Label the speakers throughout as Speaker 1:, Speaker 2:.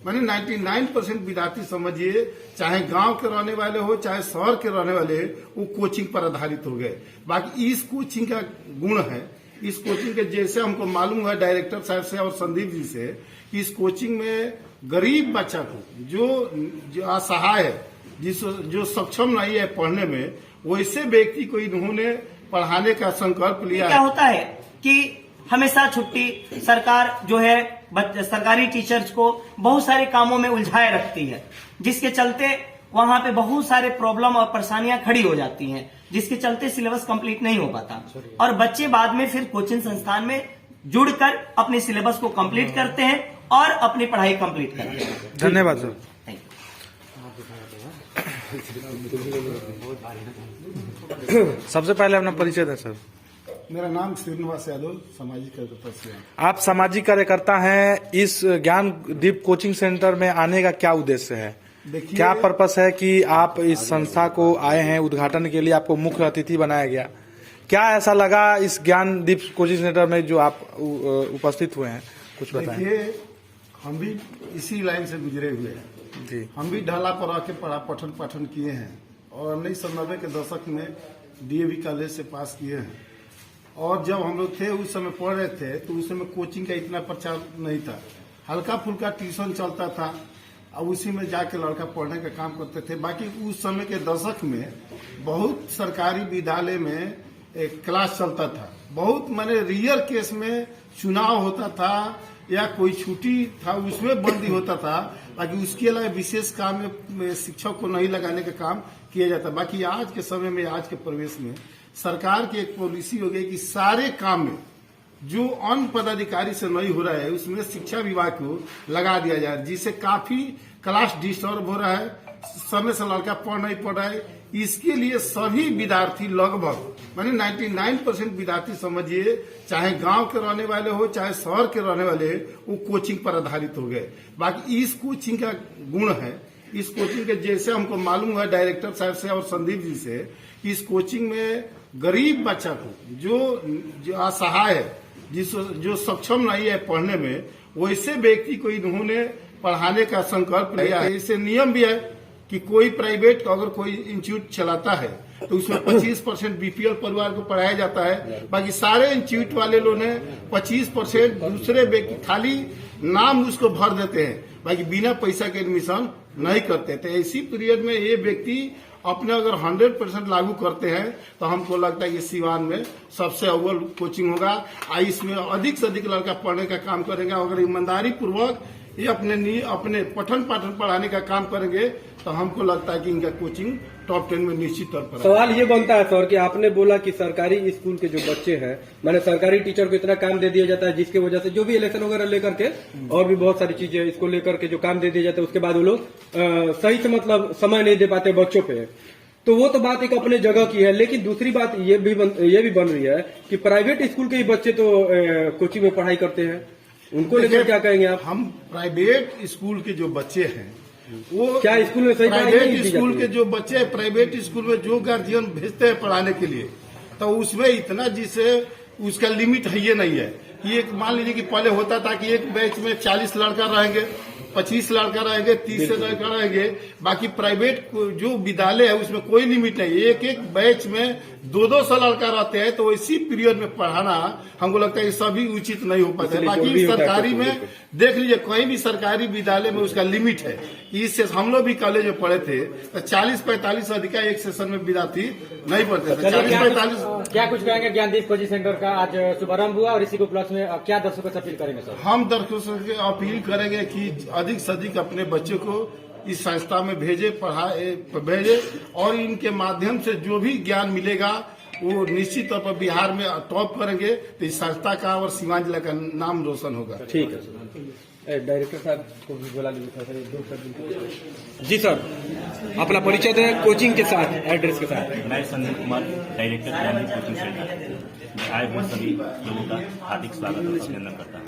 Speaker 1: माने 99% विद्यार्थी समझिए, चाहे गांव के रहने वाले हो चाहे शहर के रहने वाले, वो कोचिंग पर आधारित हो गए। बाकी इस कोचिंग का गुण है, इस कोचिंग के जैसे हमको मालूम है डायरेक्टर साहब से और संदीप जी से, कि इस कोचिंग में गरीब बच्चा को जो असहाय है, जो सक्षम नहीं है पढ़ने में, वैसे व्यक्ति को इन्होंने पढ़ाने का संकल्प लिया।
Speaker 2: क्या होता है कि हमेशा छुट्टी सरकार जो है सरकारी टीचर्स को बहुत सारे कामों में उलझाए रखती है, जिसके चलते वहां पे बहुत सारे प्रॉब्लम और परेशानियां खड़ी हो जाती हैं, जिसके चलते सिलेबस कंप्लीट नहीं हो पाता और बच्चे बाद में फिर कोचिंग संस्थान में जुड़कर अपने सिलेबस को कंप्लीट करते हैं और अपनी पढ़ाई कंप्लीट करते हैं।
Speaker 3: धन्यवाद सर। सबसे पहले अपना परिचय दें सर।
Speaker 1: मेरा नाम श्रीनिवास यादव, सामाजिक कार्यकर्ता से।
Speaker 3: आप सामाजिक कार्यकर्ता हैं, इस ज्ञान दीप कोचिंग सेंटर में आने का क्या उद्देश्य है? क्या पर्पस है कि आप इस संस्था को आए हैं उद्घाटन के लिए, आपको मुख्य अतिथि बनाया गया? क्या ऐसा लगा इस ज्ञान दीप कोचिंग सेंटर में जो आप उपस्थित हुए हैं, कुछ बताएं।
Speaker 1: देखिए, हम भी इसी लाइन से गुजरे हुए हैं जी। हम भी ढाला पर आके पठन पाठन किए हैं और 1990 के दशक में डीएवी कॉलेज से पास किए हैं। और जब हम लोग थे उस समय पढ़ रहे थे तो उस समय कोचिंग का इतना प्रचार नहीं था, हल्का फुल्का ट्यूशन चलता था और उसी में जाके लड़का पढ़ने का काम करते थे। बाकी उस समय के दशक में बहुत सरकारी विद्यालय में एक क्लास चलता था, बहुत माने रियर केस में चुनाव होता था या कोई छुट्टी था उसमें बंदी होता था। बाकी उसके अलावा विशेष काम में शिक्षक को नहीं लगाने का काम किया जाता। बाकी आज के समय में, आज के प्रवेश में सरकार की एक पॉलिसी हो गई कि सारे काम में जो अन्य पदाधिकारी से नहीं हो रहा है उसमें शिक्षा विभाग को लगा दिया जाए, जिससे काफी क्लास डिस्टर्ब हो रहा है, समय से लड़का पढ़ नहीं पढ़ रहा है। इसके लिए सभी विद्यार्थी लगभग माने 99% विद्यार्थी समझिए, चाहे गांव के रहने वाले हो चाहे शहर के रहने वाले, वो कोचिंग पर आधारित हो गए। बाकी इस कोचिंग का गुण है, इस कोचिंग के जैसे हमको मालूम है डायरेक्टर साहब से और संदीप जी से, कि इस कोचिंग में गरीब बच्चा को जो असहाय है, जो सक्षम नहीं है पढ़ने में, वैसे व्यक्ति को इन्होंने पढ़ाने का संकल्प लिया है। इससे नियम भी है कि कोई प्राइवेट अगर कोई इंस्टीट्यूट चलाता है तो उसमें 25% बीपीएल परिवार को पढ़ाया जाता है। बाकी सारे इंस्टीट्यूट वाले लोग ने 25% दूसरे व्यक्ति खाली नाम उसको भर देते हैं, बाकी बिना पैसा के एडमिशन नहीं करते थे। इसी पीरियड में ये व्यक्ति अपने अगर 100% लागू करते हैं तो हमको लगता है कि सीवान में सबसे अव्वल कोचिंग होगा। इसमें अधिक से अधिक लड़का पढ़ने का काम करेगा। अगर ईमानदारी पूर्वक ये अपने पठन पाठन पढ़ाने का काम करेंगे तो हमको लगता है कि इनका कोचिंग टॉप 10 में निश्चित तौर पर।
Speaker 4: सवाल ये बनता है सर कि आपने बोला कि सरकारी स्कूल के जो बच्चे हैं, माने सरकारी टीचर को इतना काम दे दिया जाता है जिसकी वजह से जो भी इलेक्शन वगैरह लेकर के और भी बहुत सारी चीजें इसको लेकर के जो काम दे दिया जाता है, उसके बाद वो लोग सही से मतलब समय नहीं दे पाते बच्चों पे। तो वो तो बात एक अपने जगह की है, लेकिन दूसरी बात ये भी बन रही है कि प्राइवेट स्कूल के ही बच्चे तो कोचिंग में पढ़ाई करते हैं, उनको लेकर क्या कहेंगे आप?
Speaker 1: हम प्राइवेट स्कूल के जो बच्चे हैं वो
Speaker 4: क्या स्कूल में सही
Speaker 1: प्राइवेट स्कूल के जो बच्चे प्राइवेट स्कूल में जो गार्जियन भेजते हैं पढ़ाने के लिए, तो उसमें इतना जिसे उसका लिमिट है ये नहीं है कि एक मान लीजिए कि पहले होता था कि एक बैच में 40 लड़का रहेंगे, 25 लड़का रहेंगे, 30 से लड़का रहेंगे। बाकी प्राइवेट जो विद्यालय है उसमें कोई लिमिट नहीं, एक एक बैच में 200 लड़का रहते हैं। तो इसी पीरियड में पढ़ाना हमको लगता है कि सभी उचित नहीं हो पाता है। बाकी सरकारी में देख लीजिए, कहीं भी सरकारी विद्यालय में उसका लिमिट है। इससे हम लोग भी कॉलेज में पढ़े थे तो 40-45 अधिक एक सेशन में विद्यार्थी नहीं पढ़ते थे। 40-45
Speaker 5: क्या कुछ कहेंगे ज्ञानदीप कोचिंग सेंटर का आज शुभारंभ हुआ और इसी को उपलक्ष्य में क्या दर्शकों से अपील करेंगे सर?
Speaker 1: हम दर्शकों से अपील करेंगे कि अधिक से अधिक अपने बच्चों को इस संस्था में भेजे और इनके माध्यम से जो भी ज्ञान मिलेगा वो निश्चित तौर पर बिहार में टॉप करेंगे तो इस संस्था का और सीवान जिला का नाम रोशन होगा।
Speaker 4: ठीक है सर। डायरेक्टर साहब को भी बोला जी सर, अपना परिचय दें कोचिंग के साथ, एड्रेस के साथ।
Speaker 6: मैं Sandeep Kumar, director Gyandeep coaching centre. आए हुए सभी लोगों का हार्दिक स्वागत और अभिनंदन करता हूँ।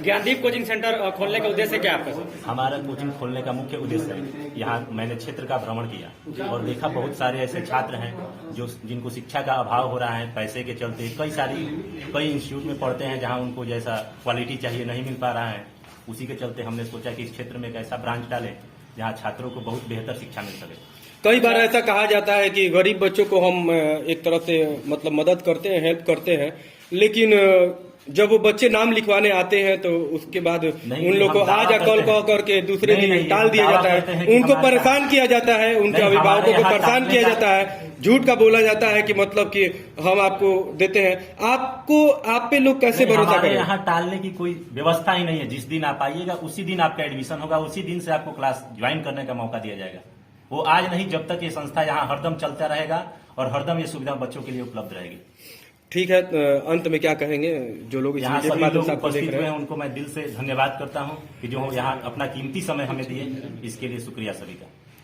Speaker 5: ज्ञानदीप कोचिंग सेंटर खोलने का उद्देश्य क्या आपका?
Speaker 6: हमारा कोचिंग खोलने का मुख्य उद्देश्य है, यहाँ मैंने क्षेत्र का भ्रमण किया और देखा बहुत सारे ऐसे छात्र हैं जिनको शिक्षा का अभाव हो रहा है, पैसे के चलते कई इंस्टीट्यूट में पढ़ते हैं जहाँ उनको जैसा क्वालिटी चाहिए नहीं मिल पा रहा है। उसी के चलते हमने सोचा कि इस क्षेत्र में एक ऐसा ब्रांच डालें जहाँ छात्रों को बहुत बेहतर शिक्षा मिल सके।
Speaker 4: कई बार ऐसा कहा जाता है कि गरीब बच्चों को हम एक तरह से मतलब मदद करते हैं, हेल्प करते हैं, लेकिन जब वो बच्चे नाम लिखवाने आते हैं तो उसके बाद
Speaker 6: नहीं,
Speaker 4: उन लोग को
Speaker 6: हम दावा
Speaker 4: आज कॉल
Speaker 6: करते हैं।
Speaker 4: करके दूसरे
Speaker 6: नहीं,
Speaker 4: दिन
Speaker 6: नहीं,
Speaker 4: टाल दिया
Speaker 6: दावा
Speaker 4: जाता
Speaker 6: करते
Speaker 4: है,
Speaker 6: हैं कि
Speaker 4: उनको
Speaker 6: हमारे
Speaker 4: परेशान किया जाता है, उनके
Speaker 6: नहीं,
Speaker 4: अभिभावकों
Speaker 6: हमारे
Speaker 4: को
Speaker 6: यहाँ
Speaker 4: परेशान
Speaker 6: टालने
Speaker 4: किया
Speaker 6: का-
Speaker 4: जाता है, झूठ का बोला जाता है कि मतलब कि हम आपको देते हैं। आपको आप पे लोग कैसे
Speaker 6: नहीं,
Speaker 4: भरोसा
Speaker 6: हमारे
Speaker 4: करें?
Speaker 6: यहाँ टालने की कोई व्यवस्था ही नहीं है। जिस दिन आप आइएगा उसी दिन आपका एडमिशन होगा, उसी दिन से आपको क्लास ज्वाइन करने का मौका दिया जाएगा। वो आज नहीं, जब तक ये संस्था यहाँ हरदम चलता रहेगा और हरदम ये सुविधा बच्चों के लिए उपलब्ध रहेगी।
Speaker 4: ठीक है, अंत में क्या कहेंगे जो लोग इस
Speaker 6: यहाँ
Speaker 4: वीडियो के
Speaker 6: सभी
Speaker 4: माध्यम
Speaker 6: लोग
Speaker 4: से आपको देख
Speaker 6: उपस्थित
Speaker 4: रहे
Speaker 6: हुए
Speaker 4: हैं?
Speaker 6: हैं, उनको मैं दिल से धन्यवाद करता हूँ कि जो यहाँ अपना कीमती समय हमें दिए, इसके लिए शुक्रिया सभी का।